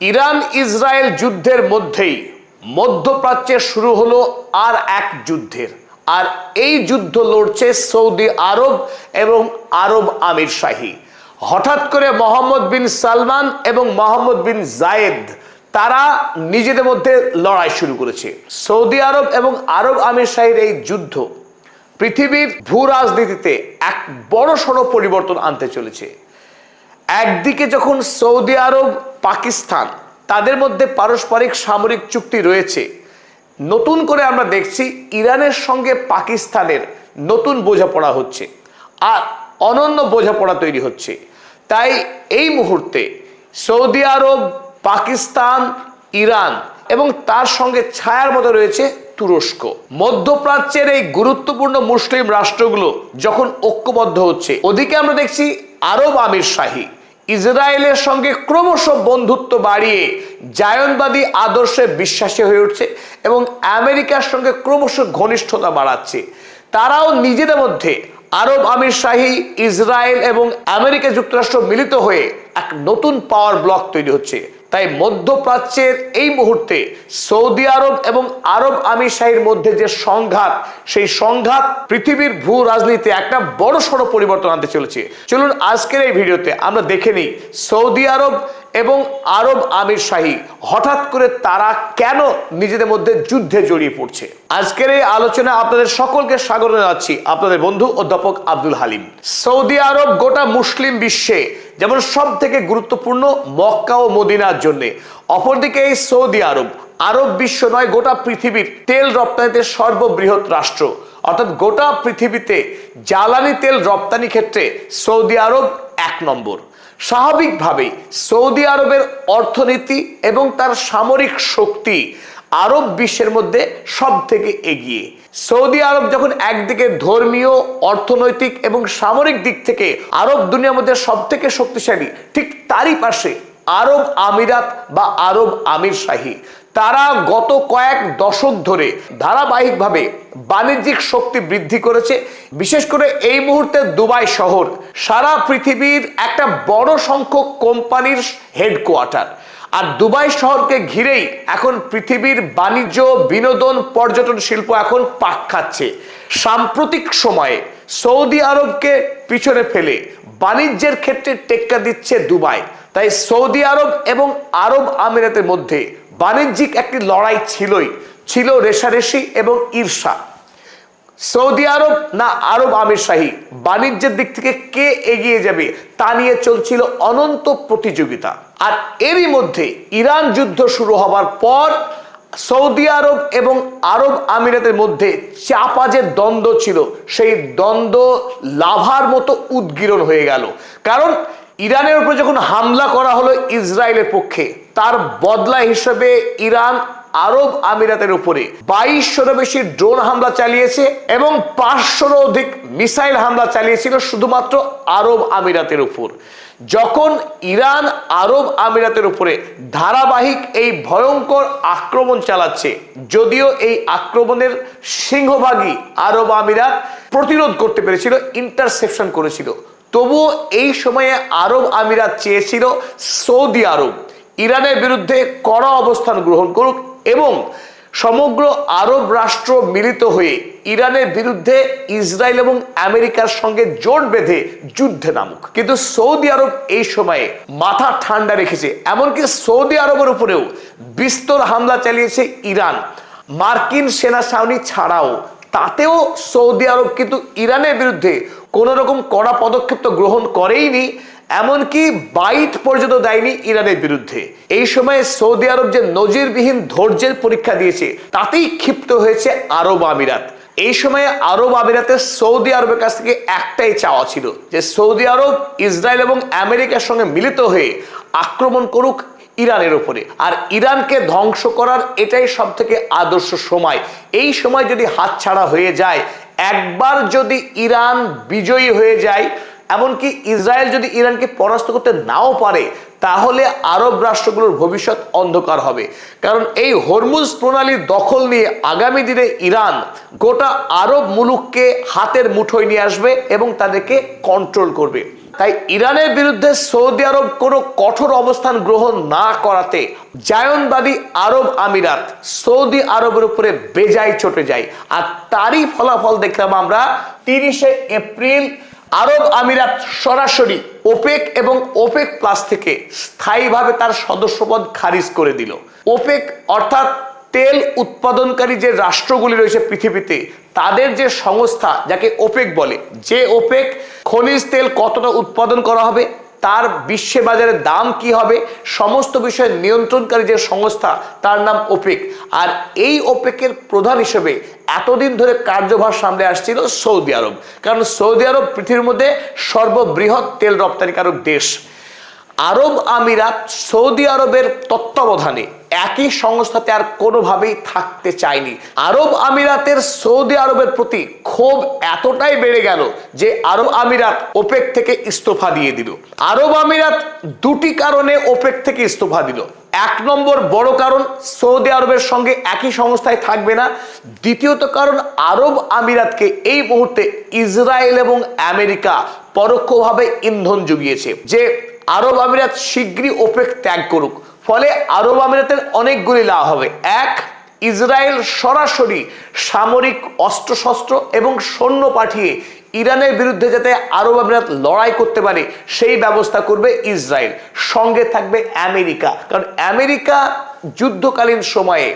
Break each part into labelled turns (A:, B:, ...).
A: Iran Israel যুদ্ধের মধ্যেই মধ্যপ্রাচ্যে শুরু হলো আর এক যুদ্ধের। আর এই যুদ্ধ লড়ছে সৌদি আরব এবং আরব আমির শাহী। হঠাৎ করে মোহাম্মদ বিন সালমান এবং মোহাম্মদ বিন জায়েদ তারা নিজেদের মধ্যে লড়াই শুরু করেছে। সৌদি আরব এবং আরব আমির শাহীর এই যুদ্ধ পৃথিবীর ভূ রাজনীতিতে এক বড়সড় পরিবর্তন আনতে চলেছে। একদিকে যখন সৌদি আরব পাকিস্তান তাদের মধ্যে পারস্পরিক সামরিক চুক্তি রয়েছে, নতুন করে আমরা দেখছি ইরানের সঙ্গে পাকিস্তানের নতুন বোঝাপড়া হচ্ছে আর অনন্য বোঝাপড়া তৈরি হচ্ছে। তাই এই মুহূর্তে সৌদি আরব, পাকিস্তান, ইরান এবং তার সঙ্গে ছায়ার মতো রয়েছে তুরস্ক। মধ্যপ্রাচ্যের এই গুরুত্বপূর্ণ মুসলিম রাষ্ট্রগুলো যখন ঐক্যবদ্ধ হচ্ছে, ওদিকে আমরা দেখছি আরব আমির শাহী ইসরায়েলের সঙ্গে ক্রমশ বন্ধুত্ব বাড়িয়ে জায়নবাদী আদর্শে বিশ্বাসী হয়ে উঠছে এবং আমেরিকার সঙ্গে ক্রমশ ঘনিষ্ঠতা বাড়াচ্ছে। তারাও নিজেদের মধ্যে আরব আমির শাহী, ইসরায়েল এবং আমেরিকা যুক্তরাষ্ট্র মিলিত হয়ে এক নতুন পাওয়ার ব্লক তৈরি হচ্ছে। তাই মধ্যপ্রাচ্যের এই মুহূর্তে সৌদি আরব এবং আরব আমির শাহীর মধ্যে যে সংঘাত, সেই সংঘাত পৃথিবীর ভূ রাজনীতিতে একটা বড়সড় পরিবর্তন আনতে চলেছে। চলুন আজকের এই ভিডিওতে আমরা দেখে নিই সৌদি আরব এবং আরব আমির শাহী হঠাৎ করে তারা কেন নিজেদের মধ্যে যুদ্ধে জড়িয়ে পড়ছে। আজকের এই আলোচনায় আপনাদের সকলকে স্বাগত জানাচ্ছি, আপনাদের বন্ধু অধ্যাপক আব্দুল হালিম। সৌদি আরব গোটা মুসলিম বিশ্বে যেমন সব থেকে গুরুত্বপূর্ণ মক্কা ও মদিনার জন্য, অপরদিকে এই সৌদি আরব আরব বিশ্ব নয়, গোটা পৃথিবীর তেল রপ্তানিতে সর্ববৃহৎ রাষ্ট্র। অর্থাৎ গোটা পৃথিবীতে জ্বালানি তেল রপ্তানি ক্ষেত্রে সৌদি আরব 1 নম্বর। স্বাভাবিকভাবেই সৌদি আরবের অর্থনীতি এবং তার সামরিক শক্তি আরব বিশ্বের মধ্যে সব থেকে এগিয়ে। সৌদি আরব যখন একদিকে ধর্মীয়, অর্থনৈতিক এবং সামরিক দিক থেকে আরব দুনিয়ার মধ্যে সব থেকে শক্তিশালী, ঠিক তারই পাশে আরব আমিরাত বা আরব আমির শাহী তারা গত কয়েক দশক ধরে ধারাবাহিকভাবে বাণিজ্যিক শক্তি বৃদ্ধি করেছে। বিশেষ করে এই মুহূর্তে দুবাই শহর সারা পৃথিবীর একটা বড় সংখ্যক কোম্পানির হেডকোয়ার্টার। আর দুবাই শহরকে ঘিরেই এখন পৃথিবীর বাণিজ্য, বিনোদন, পর্যটন শিল্প এখন পাক খাচ্ছে। সাম্প্রতিক সময়ে সৌদি আরবকে পিছনে ফেলে বাণিজ্যের ক্ষেত্রে টেক্কা দিচ্ছে দুবাই। তাই সৌদি আরব এবং আরব আমিরাতের মধ্যে বাণিজ্যিক একটি লড়াই ছিল রেষারেষি এবং ঈর্ষা। সৌদি আরব না আরব আমির শাহী বাণিজ্যের দিক থেকে কে এগিয়ে যাবে তা নিয়ে চলছিল অনন্ত প্রতিযোগিতা। আর এরই মধ্যে ইরান যুদ্ধ শুরু হবার পর সৌদি আরব এবং আরব আমিরাতের মধ্যে চাপা যে দ্বন্দ্ব ছিল, সেই দ্বন্দ্ব লাভার মতো উদ্গীরণ হয়ে গেল। কারণ ইরানের উপরে যখন হামলা করা হলো ইসরায়েলের পক্ষে, তার বদলা হিসেবে ইরান আরব আমিরাতের উপরে 2200-র বেশি ড্রোন হামলা চালিয়েছে এবং 500-র অধিক মিসাইল হামলা চালিয়েছিল শুধুমাত্র আরব আমিরাতের উপর। যখন ইরান আরব আমিরাতের উপরে ধারাবাহিক এই ভয়ঙ্কর আক্রমণ চালাচ্ছে, যদিও এই আক্রমণের সিংহভাগই আরব আমিরাত প্রতিরোধ করতে পেরেছিল, ইন্টারসেপশন করেছিল, তবুও এই সময়ে আরব আমিরাত চেয়েছিল সৌদি আরব ইরানের বিরুদ্ধে কড়া অবস্থান গ্রহণ করুক এবং সমগ্র আরব রাষ্ট্র মিলিত হয়ে ইরানের বিরুদ্ধে ইসরায়েল এবং আমেরিকার সঙ্গে জোট বেঁধে যুদ্ধে নামুক। কিন্তু সৌদি আরব এই সময়ে মাথা ঠান্ডা রেখেছে। এমনকি সৌদি আরবের উপরেও বিস্তর হামলা চালিয়েছে ইরান। মার্কিন সেনা ছাউনি ছাড়াও তাতেও সৌদি আরব কিন্তু ইরানের বিরুদ্ধে কোনো রকম কড়া পদক্ষেপ তো গ্রহণ করেইনি, এমনকি বাইট পর্যন্ত দেয়নি ইরানের বিরুদ্ধে। এই সময়ে সৌদি আরব যে নজিরবিহীন ধৈর্যের পরীক্ষা দিয়েছে, তাতেই ক্ষিপ্ত হয়েছে আরব আমিরাত। এই সময়ে আরব আমিরাতের সৌদি আরবের কাছ থেকে একটাই চাওয়া ছিল যে সৌদি আরব ইসরায়েল এবং আমেরিকার সঙ্গে মিলিত হয়ে আক্রমণ করুক ইরানের উপরে। আর ইরানকে ধ্বংস করার এটাই সব থেকে আদর্শ সময়। এই সময় যদি হাতছাড়া হয়ে যায়, একবার যদি ইরান বিজয়ী হয়ে যায়, এমনকি ইসরায়েল যদি ইরানকে পরাস্ত করতে নাও পারে, তাহলে আরব রাষ্ট্রগুলোর ভবিষ্যৎ অন্ধকার হবে। কারণ এই হরমুজ প্রণালীর দখল নিয়ে আগামী দিনে ইরান গোটা আরব মুলুককে হাতের মুঠোয় নিয়ে আসবে এবং তাদেরকে কন্ট্রোল করবে। তাই ইরানের বিরুদ্ধে সৌদি আরব কোনো কঠোর অবস্থান গ্রহণ না করাতে জায়নবাদী আরব আমিরাত সৌদি আরবের উপরে বেজায় চটে যায়। আর তারই ফলাফল দেখলাম আমরা 30শে এপ্রিল আরব আমিরাত সরাসরি ওপেক এবং ওপেক প্লাস থেকে স্থায়ীভাবে তার সদস্যপদ খারিজ করে দিল। ওপেক অর্থাৎ তেল উৎপাদনকারী যে রাষ্ট্রগুলি রয়েছে পৃথিবীতে, তাদের যে সংস্থা যাকে ওপেক বলে, যে ওপেক খনিজ তেল কতটা উৎপাদন করা হবে, তার বিশ্বে বাজারে দাম কি হবে, সমস্ত বিষয়ে নিয়ন্ত্রণকারী যে সংস্থা তার নাম ওপেক। আর এই ওপেকের প্রধান হিসেবে এতদিন ধরে কার্যভার সামনে আসছিল সৌদি আরব, কারণ সৌদি আরব পৃথিবীর মধ্যে সর্ববৃহৎ তেল রপ্তানিকারক দেশ। আরব আমিরাত সৌদি আরবের তত্ত্বাবধানে একই সংস্থাতে আর কোনোভাবেই থাকতে চায়নি। আরব আমিরাতের সৌদি আরবের প্রতি ক্ষোভ এতটাই বেড়ে গেল যে আরব আমিরাত ওপেক থেকে ইস্তফা দিয়ে দিল। আরব আমিরাত দুটি কারণে ওপেক থেকে ইস্তফা দিল। এক নম্বর বড় কারণ, সৌদি আরবের সঙ্গে একই সংস্থায় থাকবে না। দ্বিতীয়ত কারণ, আরব আমিরাতকে এই মুহূর্তে ইসরায়েল এবং আমেরিকা পরোক্ষভাবে ইন্ধন জুগিয়েছে যে আরব আমিরাত শীঘ্রই ওপেক ত্যাগ করুক। ফলে আরব আমিরাতের অনেকগুলি লাভ হবে। এক, ইসরায়েল সরাসরি সামরিক অস্ত্রশস্ত্র এবং সৈন্য পাঠিয়ে ইরানের বিরুদ্ধে যাতে আরব আমিরাত লড়াই করতে পারে সেই ব্যবস্থা করবে ইসরায়েল। সঙ্গে থাকবে আমেরিকা, কারণ আমেরিকা যুদ্ধকালীন সময়ে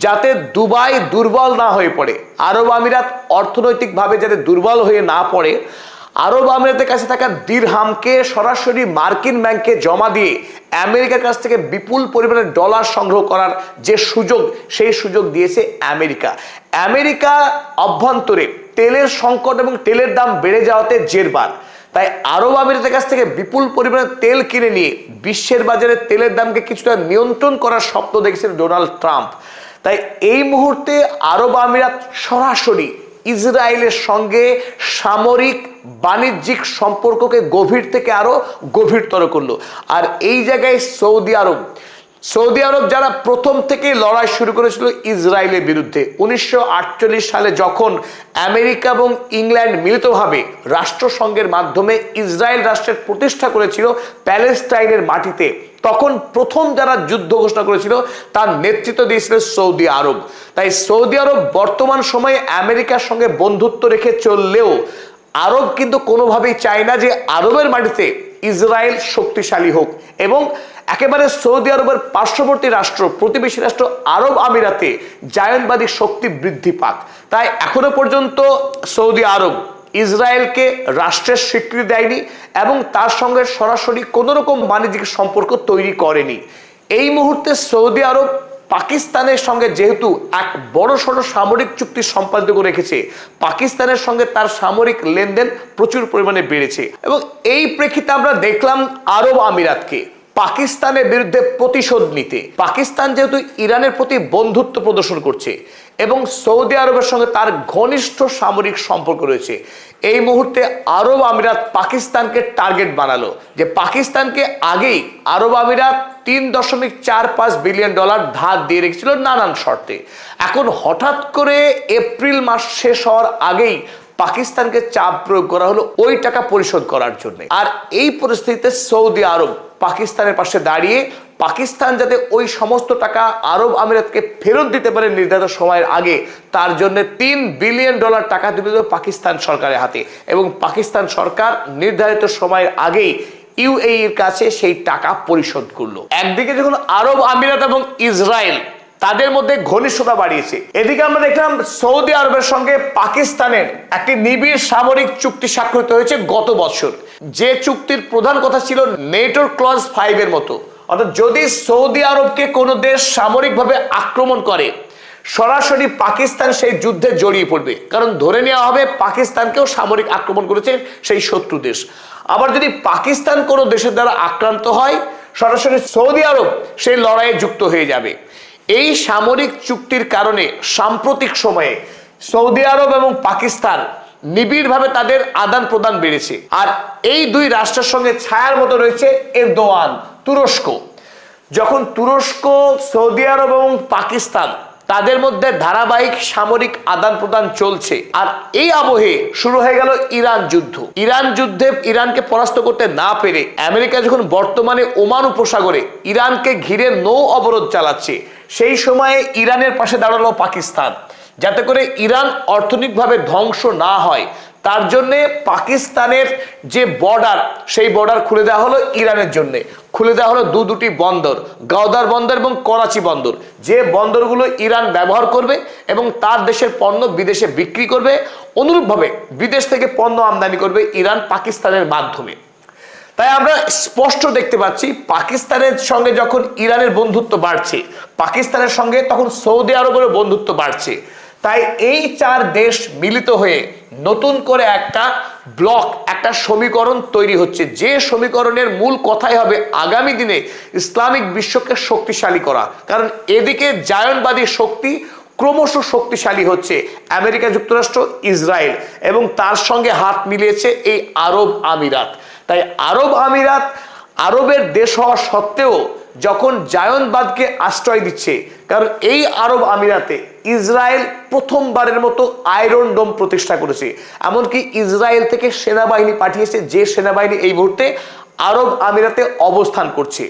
A: যাতে দুবাই দুর্বল না হয়ে পড়ে, আরব আমিরাত অর্থনৈতিকভাবে যাতে দুর্বল হয়ে না পড়ে, আরব আমিরাতের কাছে থাকা দিরহামকে সরাসরি মার্কিন ব্যাংকে জমা দিয়ে আমেরিকার কাছ থেকে বিপুল পরিমাণে ডলার সংগ্রহ করার যে সুযোগ, সেই সুযোগ দিয়েছে আমেরিকা। আমেরিকা অভ্যন্তরে তেলের সংকট এবং তেলের দাম বেড়ে যাওয়াতে জেরবার, তাই আরব আমিরাতের কাছ থেকে বিপুল পরিমাণে তেল কিনে নিয়ে বিশ্বের বাজারে তেলের দামকে কিছুটা নিয়ন্ত্রণ করার স্বপ্ন দেখছেন ডোনাল্ড ট্রাম্প। তাই এই মুহূর্তে আরব আমিরাত সরাসরি ইসরায়েলের সঙ্গে সামরিক বাণিজ্যিক সম্পর্ককে গভীর থেকে আরো গভীরতর করলো। আর এই জায়গায় সৌদি আরব যারা প্রথম থেকে লড়াই শুরু করেছিল ইসরায়েলের বিরুদ্ধে, 1948 সালে যখন আমেরিকা এবং ইংল্যান্ড মিলিতভাবে রাষ্ট্রসংঘের মাধ্যমে ইসরায়েল রাষ্ট্রের প্রতিষ্ঠা করেছিল প্যালেস্টাইনের মাটিতে, তখন প্রথম যারা যুদ্ধ ঘোষণা করেছিল তার নেতৃত্ব দিয়েছিল সৌদি আরব। তাই সৌদি আরব বর্তমান সময়ে আমেরিকার সঙ্গে বন্ধুত্ব রেখে চললেও আরব কিন্তু কোনোভাবেই চায় না যে আরবের মাটিতে ইসরায়েল শক্তিশালী হোক এবং একেবারে সৌদি আরবের পার্শ্ববর্তী রাষ্ট্র, প্রতিবেশী রাষ্ট্র আরব আমিরাতে জায়নবাদী শক্তি বৃদ্ধি পাক। তাই এখনো পর্যন্ত সৌদি আরব ইসরায়েলকে রাষ্ট্রের স্বীকৃতি দেয়নি এবং তার সঙ্গে সরাসরি কোনো রকম বাণিজ্যিক সম্পর্ক তৈরি করেনি। এই মুহূর্তে সৌদি আরব পাকিস্তানের সঙ্গে যেহেতু এক বড়সড় সামরিক চুক্তি সম্পাদিত করে রেখেছে, পাকিস্তানের সঙ্গে তার সামরিক লেনদেন প্রচুর পরিমাণে বেড়েছে এবং এই প্রেক্ষিতে আমরা দেখলাম আরব আমিরাতকে পাকিস্তানের বিরুদ্ধে প্রতিশোধ নিতে। পাকিস্তান যেহেতু ইরানের প্রতি বন্ধুত্ব প্রদর্শন করছে এবং সৌদি আরবের সঙ্গে তার ঘনিষ্ঠ সামরিক সম্পর্ক রয়েছে, এই মুহূর্তে আরব আমিরাত পাকিস্তানকে টার্গেট বানালো যে পাকিস্তানকে আগেই আরব আমিরাত $3.45 বিলিয়ন ধার দিয়ে রেখেছিল নানান শর্তে। এখন হঠাৎ করে এপ্রিল মাস শেষ হওয়ার আগেই পাকিস্তানকে চাপ প্রয়োগ করা হলো ওই টাকা পরিশোধ করার জন্য। আর এই পরিস্থিতিতে সৌদি আরব পাকিস্তানের পাশে দাঁড়িয়ে পাকিস্তান যাতে ওই সমস্ত টাকা আরব আমিরাতকে ফেরত দিতে পারে নির্ধারিত সময়ের আগে, তার জন্য $3 বিলিয়ন টাকা তুলে দিল পাকিস্তান সরকারের হাতে এবং পাকিস্তান সরকার নির্ধারিত সময়ের আগেই ইউএইর কাছে সেই টাকা পরিশোধ করলো। একদিকে যখন আরব আমিরাত এবং ইসরায়েল তাদের মধ্যে ঘনিষ্ঠতা বাড়িয়েছে, এদিকে আমরা দেখলাম সৌদি আরবের সঙ্গে পাকিস্তানের একটি নিবিড় সামরিক চুক্তি স্বাক্ষরিত হয়েছে গত বছর, যে চুক্তির প্রধান কথা ছিল নেটোর ক্লজ 5 এর মতো, অর্থাৎ যদি সৌদি আরবকে কোনো দেশ সামরিকভাবে আক্রমণ করে সরাসরি পাকিস্তান সেই যুদ্ধে জড়িয়ে পড়বে, কারণ ধরে নেওয়া হবে পাকিস্তানকেও সামরিক আক্রমণ করেছে সেই শত্রু দেশ। আবার যদি পাকিস্তান কোনো দেশের দ্বারা আক্রান্ত হয় সরাসরি সৌদি আরব সেই লড়াইয়ে যুক্ত হয়ে যাবে। এই সামরিক চুক্তির কারণে সাম্প্রতিক সময়ে সৌদি আরব এবং পাকিস্তান নিবিড়ভাবে তাদের আদান প্রদান বেড়েছে। আর এই দুই রাষ্ট্রের সঙ্গে ছায়ার মতো রয়েছে এরদোয়ান, তুরস্ক। যখন তুরস্ক, সৌদি আরব এবং পাকিস্তান তাদের মধ্যে ধারাবাহিক সামরিক আদান প্রদান চলছে। আর এই আবহে শুরু হয়ে গেল ইরান যুদ্ধ। ইরান যুদ্ধে ইরানকে পরাস্ত করতে না পেরে আমেরিকা যখন বর্তমানে ওমান উপসাগরে ইরানকে ঘিরে নৌ অবরোধ চালাচ্ছে, সেই সময়ে ইরানের পাশে দাঁড়ালো পাকিস্তান, যাতে করে ইরান অর্থনৈতিকভাবে ধ্বংস না হয়। তার জন্য পাকিস্তানের যে বর্ডার, সেই বর্ডার খুলে দেওয়া হলো ইরানের জন্য। খুলে দেওয়া হলো দুটি বন্দর, গাওদার বন্দর এবং করাচি বন্দর, যে বন্দরগুলো ইরান ব্যবহার করবে এবং তার দেশের পণ্য বিদেশে বিক্রি করবে। অনুরূপভাবে বিদেশ থেকে পণ্য আমদানি করবে ইরান পাকিস্তানের মাধ্যমে। তাই আমরা স্পষ্ট দেখতে পাচ্ছি পাকিস্তানের সঙ্গে যখন ইরানের বন্ধুত্ব বাড়ছে, পাকিস্তানের সঙ্গে তখন সৌদি আরবেরও বন্ধুত্ব বাড়ছে। তাই এই চার দেশ মিলিত হয়ে নতুন করে একটা ব্লক, একটা সমীকরণ তৈরি হচ্ছে, যে সমীকরণের মূল কথাই হবে আগামী দিনে ইসলামিক বিশ্বকে শক্তিশালী করা। কারণ এদিকে জায়নবাদী শক্তি ক্রমশ শক্তিশালী হচ্ছে, আমেরিকা যুক্তরাষ্ট্র, ইসরায়েল, এবং তার সঙ্গে হাত মিলিয়েছে এই আরব আমিরাত। তাই আরব আমিরাত আরবের দেশ হওয়া সত্ত্বেও যখন জায়নবাদকে আশ্রয় দিচ্ছে, কারণ এই আরব আমিরাতে ইসরায়েল প্রথমবারের মতো আয়রন ডোম প্রতিষ্ঠা করেছে। এমনকি ইসরায়েল থেকে সেনাবাহিনী পাঠিয়েছে, যে সেনাবাহিনী এই মুহূর্তে আরব আমিরাতে অবস্থান করছে।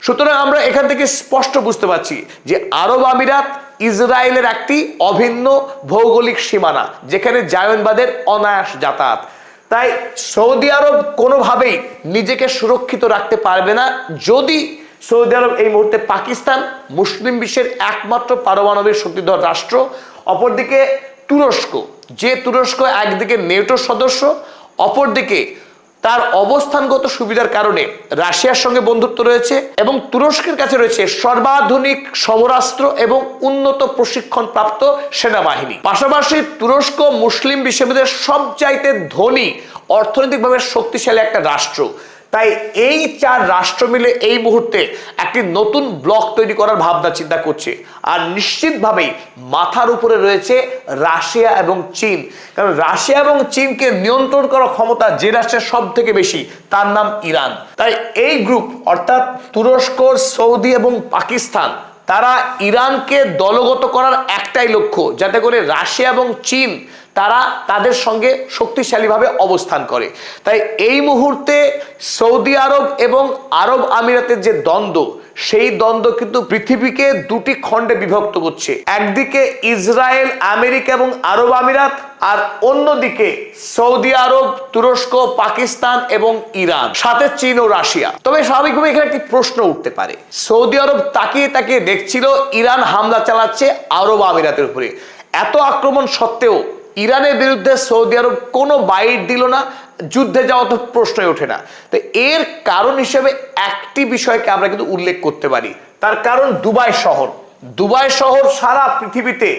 A: সুতরাং আমরা এখান থেকে স্পষ্ট বুঝতে পারছি যে আরব আমিরাত ইসরায়েলের একটি অভিন্ন ভৌগোলিক সীমানা, যেখানে জায়নবাদের অনায়াস যাতায়াত। তাই সৌদি আরব কোনোভাবেই নিজেকে সুরক্ষিত রাখতে পারবে না যদি সৌদি আরব এই মুহূর্তে পাকিস্তান, মুসলিম বিশ্বের একমাত্র পারমাণবিক শক্তিধর রাষ্ট্র, অপরদিকে তুরস্ক, যে তুরস্ক একদিকে নেটোর সদস্য, অপরদিকে তার অবস্থানগত সুবিধার কারণে রাশিয়ার সঙ্গে বন্ধুত্ব রয়েছে, এবং তুরস্কের কাছে রয়েছে সর্বাধুনিক সমরাস্ত্র এবং উন্নত প্রশিক্ষণ প্রাপ্ত সেনাবাহিনী। পাশাপাশি তুরস্ক মুসলিম বিশ্বের সবচাইতে ধনী, অর্থনৈতিকভাবে শক্তিশালী একটা রাষ্ট্র। তাই এই চার রাষ্ট্র মিলে এই মুহূর্তে একটি নতুন ব্লক তৈরি করার ভাবনা চিন্তা করছে। আর নিশ্চিতভাবেই মাথার উপরে রয়েছে রাশিয়া এবং চীন, কারণ রাশিয়া এবং চীনকে নিয়ন্ত্রণ করার ক্ষমতা যে রাষ্ট্রের সব থেকে বেশি, তার নাম ইরান। তাই এই গ্রুপ অর্থাৎ তুরস্ক, সৌদি এবং পাকিস্তান, তারা ইরানকে দলগত করার একটাই লক্ষ্য, যাতে করে রাশিয়া এবং চীন তারা তাদের সঙ্গে শক্তিশালীভাবে অবস্থান করে। তাই এই মুহূর্তে সৌদি আরব এবং আরব আমিরাতের যে দ্বন্দ্ব, সেই দ্বন্দ্ব কিন্তু পৃথিবীকে দুটি খণ্ডে বিভক্ত করছে। একদিকে ইসরায়েল, আমেরিকা এবং আরব আমিরাত, আর অন্যদিকে সৌদি আরব, তুরস্ক, পাকিস্তান এবং ইরান, সাথে চীন ও রাশিয়া। তবে স্বাভাবিকভাবে এখানে একটি প্রশ্ন উঠতে পারে, সৌদি আরব তাকিয়ে তাকিয়ে দেখছিল ইরান হামলা চালাচ্ছে আরব আমিরাতের উপরে, এত আক্রমণ সত্ত্বেও ইরানের বিরুদ্ধে সৌদি আরব কোনো বাইট দিল না, যুদ্ধে যাওয়া তো প্রশ্নই ওঠে না। তো এর কারণ হিসেবে একটি বিষয়কে আমরা কিন্তু উল্লেখ করতে পারি, তার কারণ দুবাই শহর। দুবাই শহর সারা পৃথিবীতে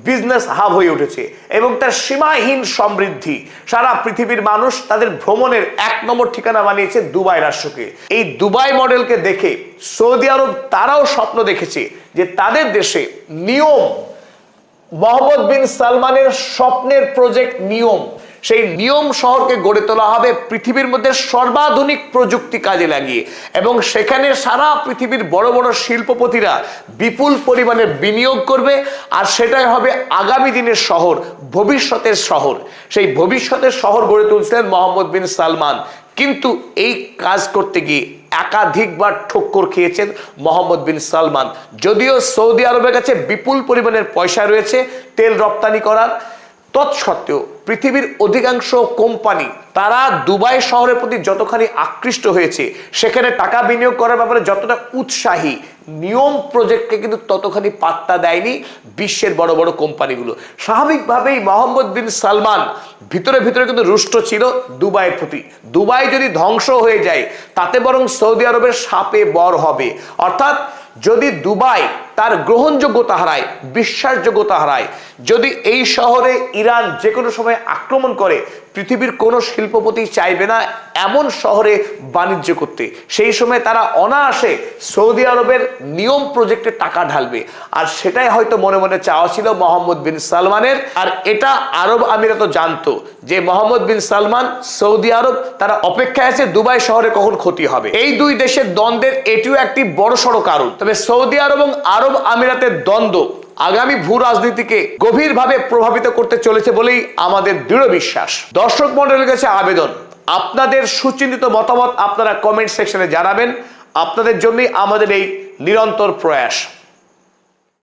A: বিজনেস হাব হয়ে উঠেছে এবং তার সীমাহীন সমৃদ্ধি। সারা পৃথিবীর মানুষ তাদের ভ্রমণের এক নম্বর ঠিকানা বানিয়েছে দুবাই রাষ্ট্রকে। এই দুবাই মডেলকে দেখে সৌদি আরব তারাও স্বপ্ন দেখেছে যে তাদের দেশে নিয়ম, মোহাম্মদ বিন সালমানের স্বপ্নের প্রজেক্ট নিয়ম, সেই নিয়ম শহরকে গড়ে তোলা হবে পৃথিবীর মধ্যে সর্বাধুনিক প্রযুক্তি কাজে লাগিয়ে, এবং সেখানে সারা পৃথিবীর বড় বড় শিল্পপতিরা বিপুল পরিমাণে বিনিয়োগ করবে। আর সেটাই হবে আগামী দিনের শহর, ভবিষ্যতের শহর। সেই ভবিষ্যতের শহর গড়ে তুলছিলেন মোহাম্মদ বিন সালমান, কিন্তু এই কাজ করতে গিয়ে একাধিকবার ঠক্কর খেয়েছেন মোহাম্মদ বিন সালমান। যদিও সৌদি আরবের কাছে বিপুল পরিমাণের পয়সা রয়েছে তেল রপ্তানি করার, তৎসত্ত্বেও পৃথিবীর অধিকাংশ কোম্পানি তারা দুবাই শহরের প্রতি যতখানি আকৃষ্ট হয়েছে, সেখানে টাকা বিনিয়োগ করার ব্যাপারে যতটা উৎসাহী, নিয়ম প্রজেক্টকে কিন্তু ততখানি পাত্তা দেয়নি বিশ্বের বড় বড় কোম্পানিগুলো। স্বাভাবিকভাবেই মোহাম্মদ বিন সালমান ভিতরে ভিতরে কিন্তু রুষ্ট ছিল দুবাইয়ের প্রতি। দুবাই যদি ধ্বংস হয়ে যায়, তাতে বরং সৌদি আরবের শাপে বর হবে। অর্থাৎ যদি দুবাই তার গ্রহণযোগ্যতা হারায়, বিশ্বাসযোগ্যতা হারায়, যদি এই শহরে ইরান যে কোনো সময় আক্রমণ করে, পৃথিবীর কোনো শিল্পপতি চাইবে না এমন শহরে বাণিজ্য করতে। সেই সময় তারা অনায়াসে সৌদি আরবের নিয়ম প্রজেক্টে টাকা ঢালবে। আর সেটাই হয়তো মনে মনে চাওয়া ছিল মোহাম্মদ বিন সালমানের। আর এটা আরব আমিরাত জানতো যে মোহাম্মদ বিন সালমান, সৌদি আরব তারা অপেক্ষায় আছে দুবাই শহরে কখন ক্ষতি হবে। এই দুই দেশের দ্বন্দ্বের এটিও একটি বড়সড় কারণ। তবে সৌদি আরব এবং আরব আমিরাতের দ্বন্দ্ব আগামী ভূ রাজনীতিকে গভীরভাবে প্রভাবিত করতে চলেছে বলেই আমাদের দৃঢ় বিশ্বাস। দর্শক মণ্ডলীর কাছে আবেদন, আপনাদের সুচিন্তিত মতামত আপনারা কমেন্ট সেকশনে জানাবেন। আপনাদের জন্যই আমাদের এই নিরন্তর প্রয়াস।